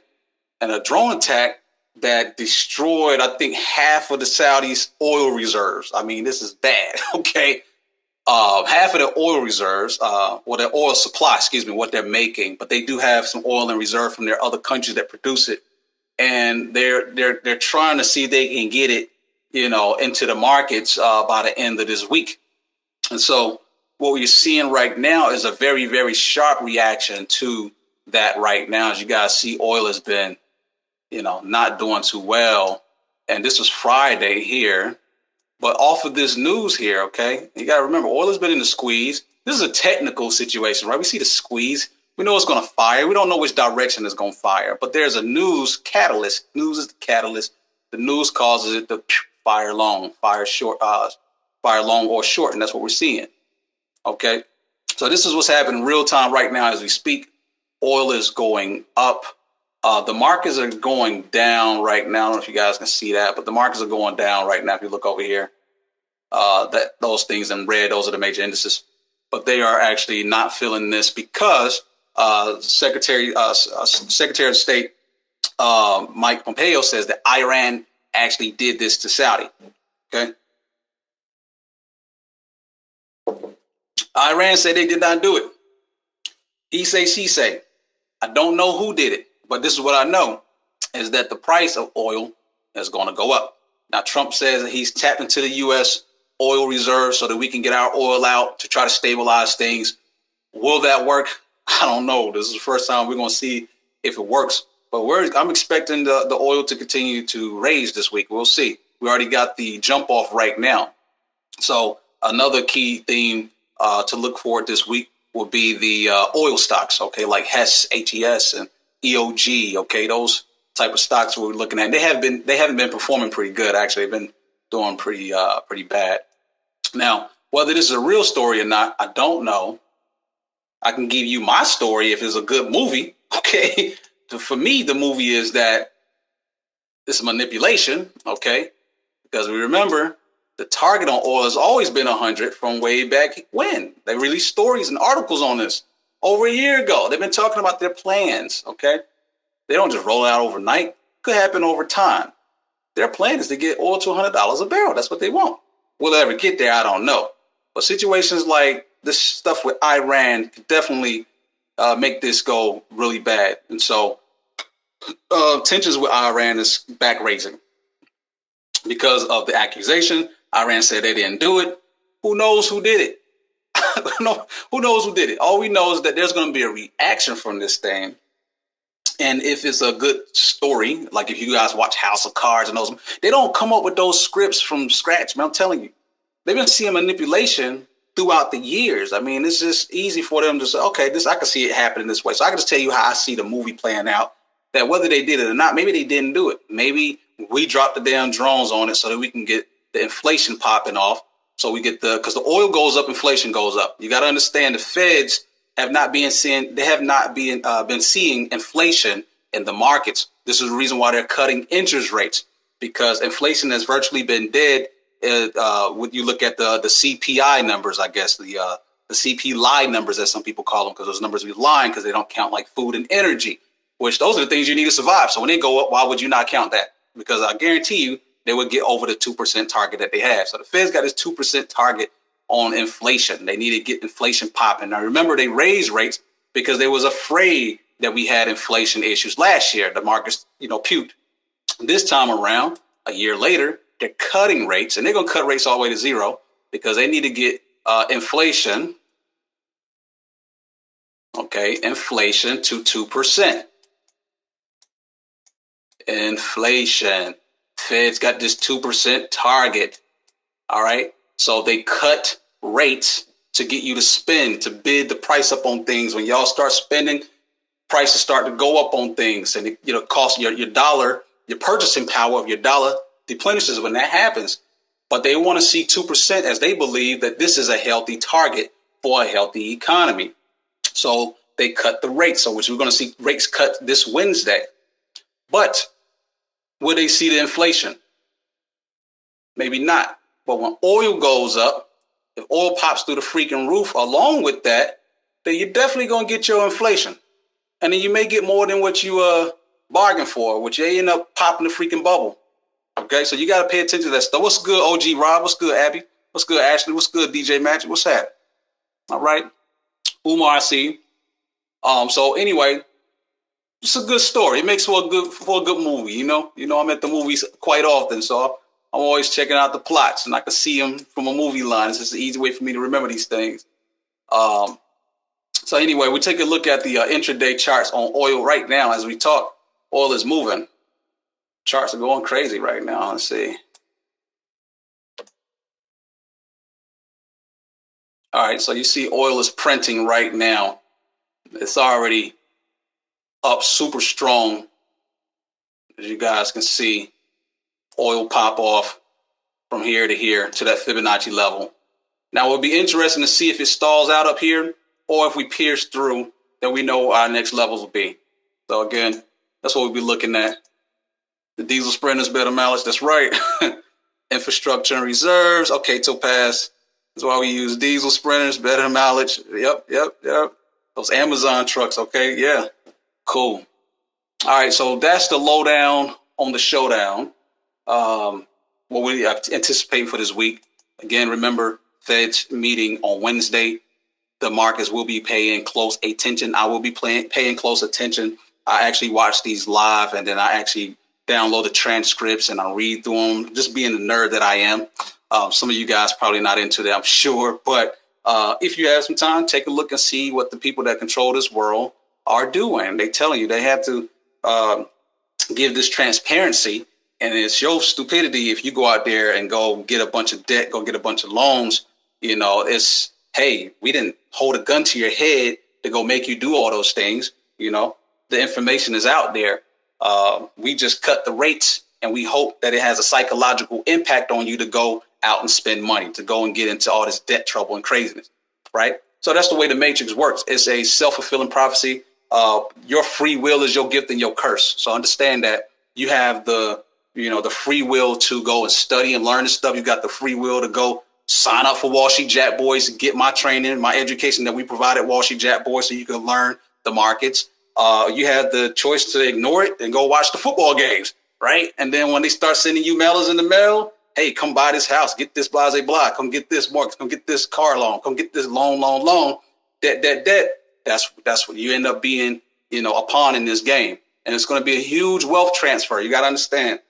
and a drone attack that destroyed, I think, half of the Saudis' oil reserves. I mean, this is bad, okay? Half of the oil reserves, their oil supply, what they're making, but they do have some oil in reserve from their other countries that produce it. And they're trying to see if they can get it, into the markets by the end of this week. And so what we're seeing right now is a very, very sharp reaction to that right now. As you guys see, oil has been, not doing too well. And this was Friday here. But off of this news here, okay, you got to remember, oil has been in the squeeze. This is a technical situation, right? We see the squeeze. We know it's going to fire. We don't know which direction it's going to fire. But there's a news catalyst. News is the catalyst. The news causes it to fire long, fire short, fire long or short. And that's what we're seeing. Okay. So this is what's happening real time right now as we speak. Oil is going up. The markets are going down right now. I don't know if you guys can see that, but the markets are going down right now. If you look over here, those things in red, those are the major indices. But they are actually not feeling this because Secretary of State Mike Pompeo says that Iran actually did this to Saudi. Okay. Iran said they did not do it. He say, she say. I don't know who did it, but this is what I know, is that the price of oil is going to go up. Now, Trump says that he's tapped into the U.S. oil reserves so that we can get our oil out to try to stabilize things. Will that work? I don't know. This is the first time we're going to see if it works. But I'm expecting the oil to continue to raise this week. We'll see. We already got the jump off right now. So another key theme to look forward this week will be the oil stocks, okay, like HES, HES, and EOG, okay, those type of stocks we're looking at. They haven't been performing pretty good, actually. They've been doing pretty bad. Now, whether this is a real story or not, I don't know. I can give you my story if it's a good movie, okay? For me, the movie is that it's manipulation, okay? Because we remember the target on oil has always been 100 from way back when. They released stories and articles on this over a year ago. They've been talking about their plans, okay? They don't just roll it out overnight. It could happen over time. Their plan is to get oil to $100 a barrel. That's what they want. Will they ever get there? I don't know. But situations like this stuff with Iran could definitely make this go really bad. And so tensions with Iran is back raising because of the accusation. Iran said they didn't do it. Who knows who did it? Who knows who did it? All we know is that there's going to be a reaction from this thing. And if it's a good story, like if you guys watch House of Cards and those, they don't come up with those scripts from scratch, man. I'm telling you, they've been seeing manipulation throughout the years. It's just easy for them to say, okay, I can see it happening this way. So I can just tell you how I see the movie playing out that whether they did it or not, maybe they didn't do it. Maybe we dropped the damn drones on it so that we can get the inflation popping off. So we get because the oil goes up, inflation goes up. You got to understand the feds have not been seeing inflation in the markets. This is the reason why they're cutting interest rates, because inflation has virtually been dead. When you look at the CPI numbers, I guess the CPI numbers, as some people call them, because those numbers be lying because they don't count like food and energy, which those are the things you need to survive. So when they go up, why would you not count that? Because I guarantee you they would get over the 2% target that they have. So the Fed's got this 2% target on inflation. They need to get inflation popping. Now, remember, they raised rates because they was afraid that we had inflation issues last year. The markets, puked. This time around, a year later, they're cutting rates, and they're going to cut rates all the way to zero because they need to get inflation to 2%. Inflation. Fed's got this 2% target. All right. So they cut rates to get you to spend, to bid the price up on things. When y'all start spending, prices start to go up on things, and it costs your dollar, your purchasing power of your dollar deplenishes when that happens. But they want to see 2% as they believe that this is a healthy target for a healthy economy. So they cut the rates. So which we're going to see rates cut this Wednesday. But will they see the inflation? Maybe not. But when oil goes up, if oil pops through the freaking roof along with that, then you're definitely going to get your inflation. And then you may get more than what you bargained for, which you end up popping the freaking bubble. Okay, so you got to pay attention to that stuff. What's good, OG Rob? What's good, Abby? What's good, Ashley? What's good, DJ Magic? What's happening? All right. Umar, I see. So anyway, it's a good story. It makes for a good movie, you know. I'm at the movies quite often, so I'm always checking out the plots, and I can see them from a movie line. It's just an easy way for me to remember these things. So anyway, we take a look at the intraday charts on oil right now as we talk. Oil is moving. Charts are going crazy right now. Let's see. All right, so you see oil is printing right now. It's already up super strong. As you guys can see, oil pop off from here to here to that Fibonacci level. Now, it'll be interesting to see if it stalls out up here or if we pierce through, then we know our next levels will be. So again, that's what we'll be looking at. The diesel sprinters, better mileage. That's right. Infrastructure and reserves. Okay, Topaz. That's why we use diesel sprinters, better mileage. Yep. Those Amazon trucks. Okay, yeah. Cool. All right, so that's the lowdown on the showdown. What we anticipating for this week. Again, remember, Fed's meeting on Wednesday. The markets will be paying close attention. I will be paying close attention. I actually watch these live, and then I actually download the transcripts and I read through them, just being the nerd that I am. Some of you guys probably not into that, I'm sure. But if you have some time, take a look and see what the people that control this world are doing. They're telling you they have to give this transparency. And it's your stupidity if you go out there and go get a bunch of debt, go get a bunch of loans. It's, hey, we didn't hold a gun to your head to go make you do all those things. The information is out there. We just cut the rates, and we hope that it has a psychological impact on you to go out and spend money, to go and get into all this debt trouble and craziness, right? So that's the way the matrix works. It's a self-fulfilling prophecy. Your free will is your gift and your curse. So understand that you have the free will to go and study and learn this stuff. You got the free will to go sign up for Wall Street Jack Boys, get my training, my education that we provide at Wall Street Jack Boys so you can learn the markets. You have the choice to ignore it and go watch the football games, right? And then when they start sending you mailers in the mail, hey, come buy this house, get this blase blah, come get this mortgage, come get this car loan, come get this loan, debt. That's what you end up being, a pawn in this game. And it's going to be a huge wealth transfer. You got to understand.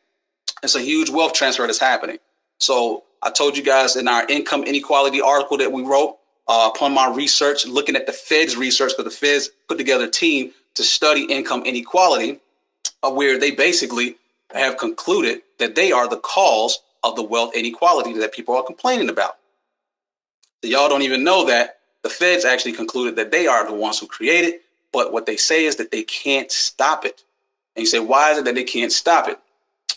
It's a huge wealth transfer that's happening. So I told you guys in our income inequality article that we wrote, upon my research, looking at the Fed's research, because the Feds put together a team to study income inequality, where they basically have concluded that they are the cause of the wealth inequality that people are complaining about. So y'all don't even know that the Feds actually concluded that they are the ones who created, but what they say is that they can't stop it. And you say, why is it that they can't stop it?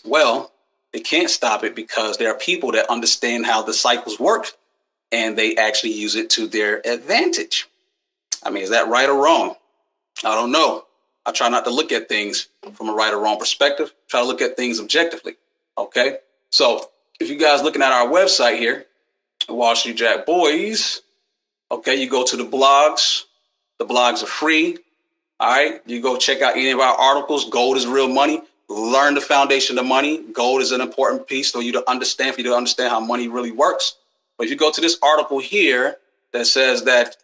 Well, they can't stop it because there are people that understand how the cycles work and they actually use it to their advantage. I mean, is that right or wrong? I don't know. I try not to look at things from a right or wrong perspective. Try to look at things objectively. Okay. So if you guys looking at our website here, Wall Street Jack Boys, okay, you go to the blogs. The blogs are free. All right. You go check out any of our articles. Gold is real money. Learn the foundation of money. Gold is an important piece for you to understand how money really works. But if you go to this article here that says that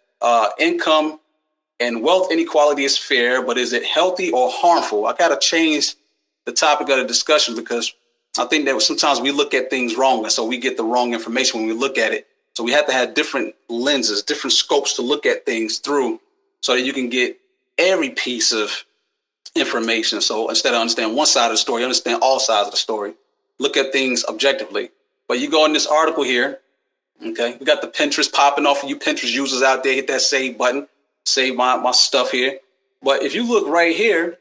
income and wealth inequality is fair, but is it healthy or harmful? I got to change the topic of the discussion because I think that sometimes we look at things wrong. And so we get the wrong information when we look at it. So we have to have different lenses, different scopes to look at things through so that you can get every piece of information. So instead of understand one side of the story, understand all sides of the story. Look at things objectively. But you go in this article here. Okay, we got the Pinterest popping off for you Pinterest users out there. Hit that save button, save my stuff here. But if you look right here,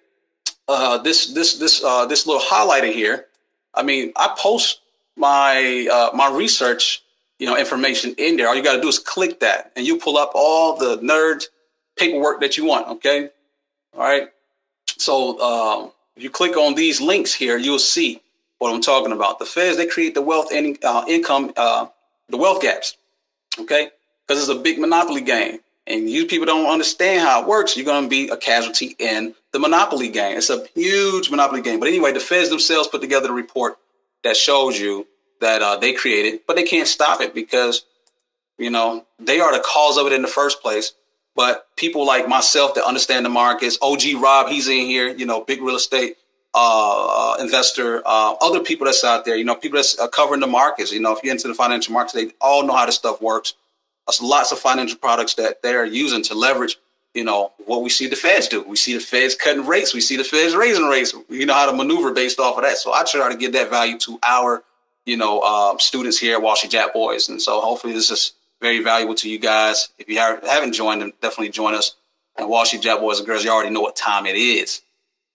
this little highlighter here. I mean, I post my my research, information in there. All you got to do is click that, and you pull up all the nerd paperwork that you want. Okay, all right. So if you click on these links here, you'll see what I'm talking about. The Feds, they create the wealth and income. The wealth gaps, okay? Because it's a big monopoly game. And you people don't understand how it works, you're going to be a casualty in the monopoly game. It's a huge monopoly game. But anyway, the Feds themselves put together a report that shows you that they created, but they can't stop it because, they are the cause of it in the first place. But people like myself that understand the markets, OG Rob, he's in here, big real estate investor, other people that's out there, people that's covering the markets. If you're into the financial markets, they all know how this stuff works. There's lots of financial products that they're using to leverage, what we see the Feds do. We see the Feds cutting rates. We see the Feds raising rates. You know how to maneuver based off of that. So I try to give that value to our, students here at Wall Street Jack Boys. And so hopefully this is very valuable to you guys. If you haven't joined them, definitely join us. And Wall Street Jack Boys and girls, you already know what time it is.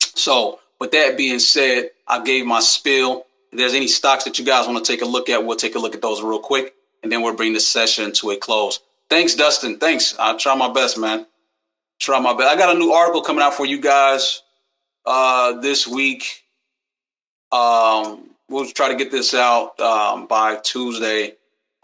So with that being said, I gave my spiel. If there's any stocks that you guys want to take a look at, we'll take a look at those real quick, and then we'll bring this session to a close. Thanks, Dustin. Thanks. I'll try my best, man. Try my best. I got a new article coming out for you guys this week. We'll try to get this out by Tuesday.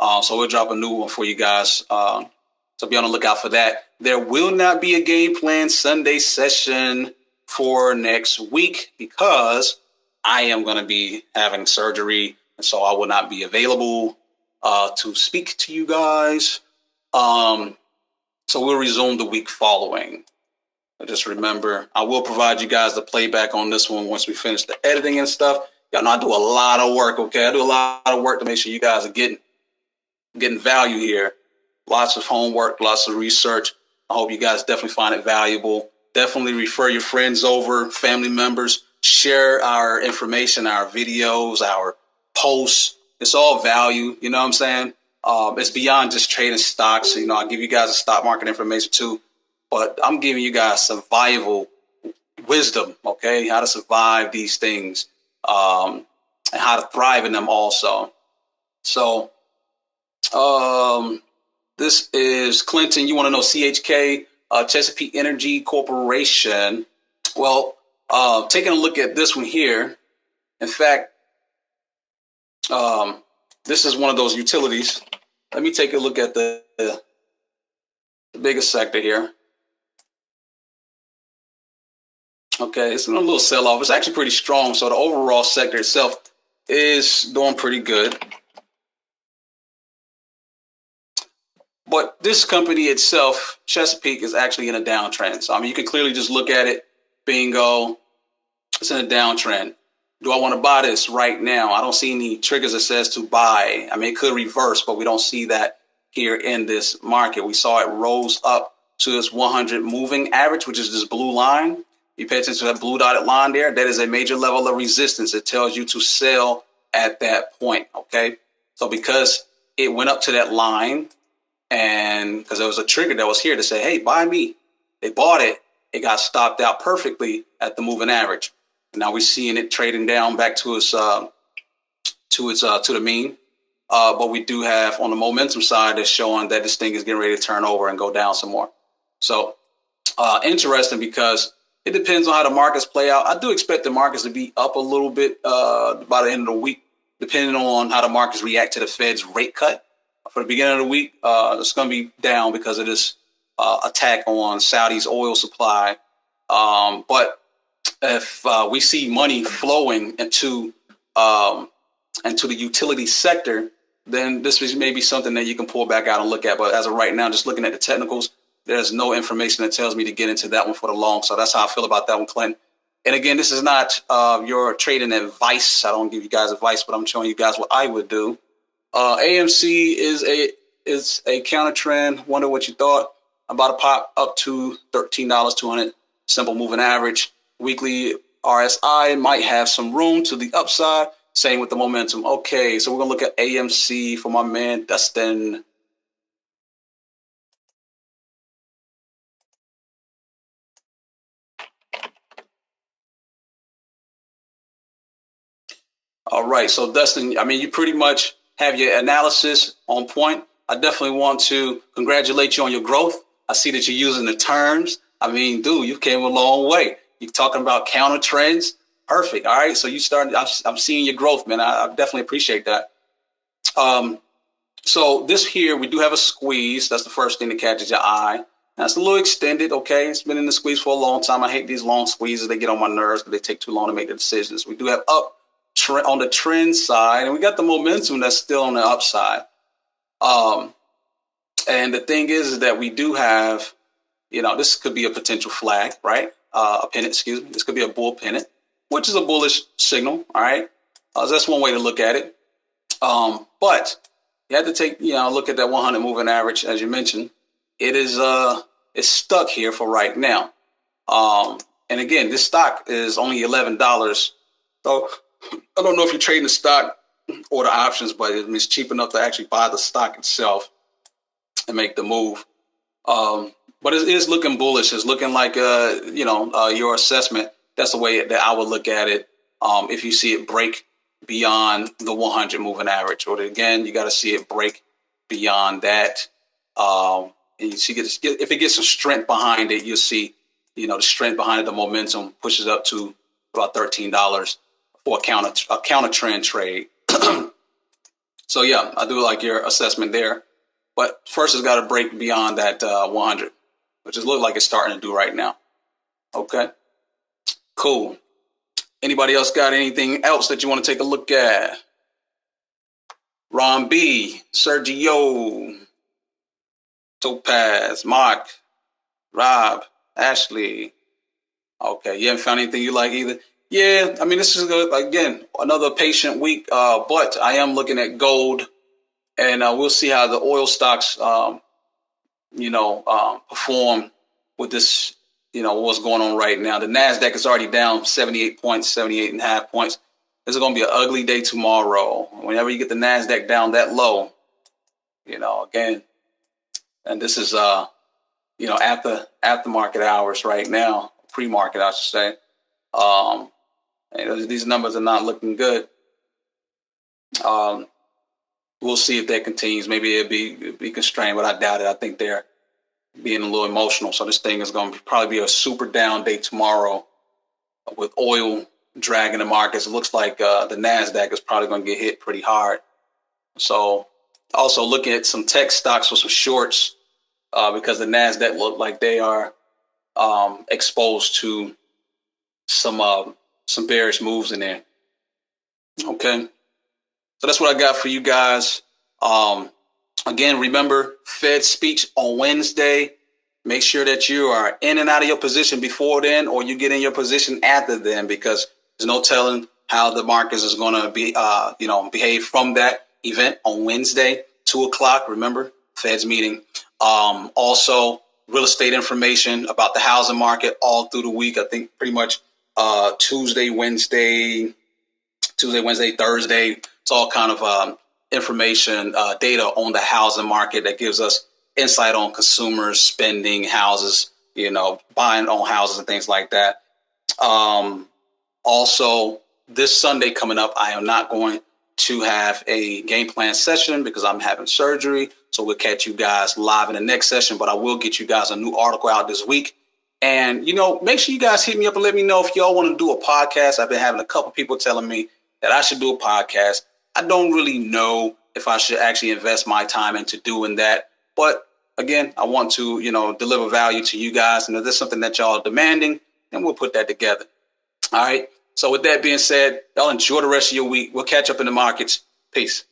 So we'll drop a new one for you guys. So be on the lookout for that. There will not be a game plan Sunday session for next week because I am going to be having surgery, and so I will not be available to speak to you guys. So we'll resume the week following. Just remember, I will provide you guys the playback on this one once we finish the editing and stuff. Y'all know I do a lot of work, okay? I do a lot of work to make sure you guys are getting value here. Lots of homework, lots of research. I hope you guys definitely find it valuable. Definitely refer your friends over, family members, share our information, our videos, our posts. It's all value. You know what I'm saying? It's beyond just trading stocks. I give you guys a stock market information too, but I'm giving you guys survival wisdom, okay? How to survive these things, and how to thrive in them also. So, this is Clinton. You want to know CHK? Chesapeake Energy Corporation. Well, taking a look at this one here. In fact, this is one of those utilities. Let me take a look at the biggest sector here. Okay, it's in a little sell-off. It's actually pretty strong. So the overall sector itself is doing pretty good. But this company itself, Chesapeake, is actually in a downtrend. So, you can clearly just look at it. Bingo. It's in a downtrend. Do I want to buy this right now? I don't see any triggers that says to buy. It could reverse, but we don't see that here in this market. We saw it rose up to this 100 moving average, which is this blue line. You pay attention to that blue dotted line there. That is a major level of resistance. It tells you to sell at that point. Okay. So because it went up to that line, and because there was a trigger that was here to say, hey, buy me. They bought it. It got stopped out perfectly at the moving average. Now we're seeing it trading down back to the mean. But we do have on the momentum side that's showing that this thing is getting ready to turn over and go down some more. So interesting, because it depends on how the markets play out. I do expect the markets to be up a little bit by the end of the week, depending on how the markets react to the Fed's rate cut. For the beginning of the week, it's going to be down because of this attack on Saudi's oil supply. But if we see money flowing into the utility sector, then this is maybe something that you can pull back out and look at. But as of right now, just looking at the technicals, there's no information that tells me to get into that one for the long. So that's how I feel about that one, Clinton. And again, this is not your trading advice. I don't give you guys advice, but I'm showing you guys what I would do. AMC is a counter trend. Wonder what you thought. About to pop up to $13.200. Simple moving average. Weekly RSI might have some room to the upside. Same with the momentum. Okay, so we're going to look at AMC for my man, Dustin. All right, so Dustin, I mean, you pretty much have your analysis on point. I definitely want to congratulate you on your growth. I see that you're using the terms. I mean, dude, you came a long way. You're talking about counter trends. Perfect. All right, so you started. I'm seeing your growth, man. I definitely appreciate that. So this here, we do have a squeeze. That's the first thing that catches your eye. That's a little extended, okay? It's been in the squeeze for a long time. I hate these long squeezes. They get on my nerves because they take too long to make the decisions. We do have up on the trend side, and we got the momentum that's still on the upside. And the thing is that we do have, this could be a potential flag, right? A pennant, excuse me. This could be a bull pennant, which is a bullish signal, all right? So that's one way to look at it. But you have to take, look at that 100 moving average, as you mentioned. It is it's stuck here for right now. And again, this stock is only $11. So I don't know if you're trading the stock or the options, but it's cheap enough to actually buy the stock itself and make the move. But it is looking bullish. It's looking like, your assessment. That's the way that I would look at it. If you see it break beyond the 100 moving average, or again, you got to see it break beyond that. And you see, if it gets some strength behind it, you'll see, the strength behind it, the momentum pushes up to about $13 for a counter trend trade. So yeah, I do like your assessment there. But first, it's got to break beyond that 100, which is look like it's starting to do right now. Okay, cool. Anybody else got anything else that you want to take a look at? Ron B, Sergio, Topaz, Mark, Rob, Ashley. Okay, you haven't found anything you like either? Yeah, I mean, this is, again, another patient week, but I am looking at gold, and we'll see how the oil stocks, perform with this, what's going on right now. The NASDAQ is already down 78 points, 78 and a half points. This is going to be an ugly day tomorrow. Whenever you get the NASDAQ down that low, again, and this is, after market hours right now, pre-market, I should say. And these numbers are not looking good. We'll see if that continues. Maybe it'll be constrained, but I doubt it. I think they're being a little emotional. So this thing is going to probably be a super down day tomorrow with oil dragging the markets. It looks like the NASDAQ is probably going to get hit pretty hard. So also looking at some tech stocks with some shorts because the NASDAQ look like they are exposed to some bearish moves in there. Okay. So that's what I got for you guys. Again, remember Fed speech on Wednesday. Make sure that you are in and out of your position before then, or you get in your position after then, because there's no telling how the markets is going to be, behave from that event on Wednesday, 2:00. Remember, Fed's meeting. Also, real estate information about the housing market all through the week. I think pretty much Tuesday, Wednesday, Thursday. It's all kind of information, data on the housing market that gives us insight on consumers spending, houses, buying on houses and things like that. Also, this Sunday coming up, I am not going to have a game plan session because I'm having surgery. So we'll catch you guys live in the next session, but I will get you guys a new article out this week. And, make sure you guys hit me up and let me know if y'all want to do a podcast. I've been having a couple people telling me that I should do a podcast. I don't really know if I should actually invest my time into doing that. But again, I want to, deliver value to you guys. And if there's something that y'all are demanding, then we'll put that together. All right. So with that being said, y'all enjoy the rest of your week. We'll catch up in the markets. Peace.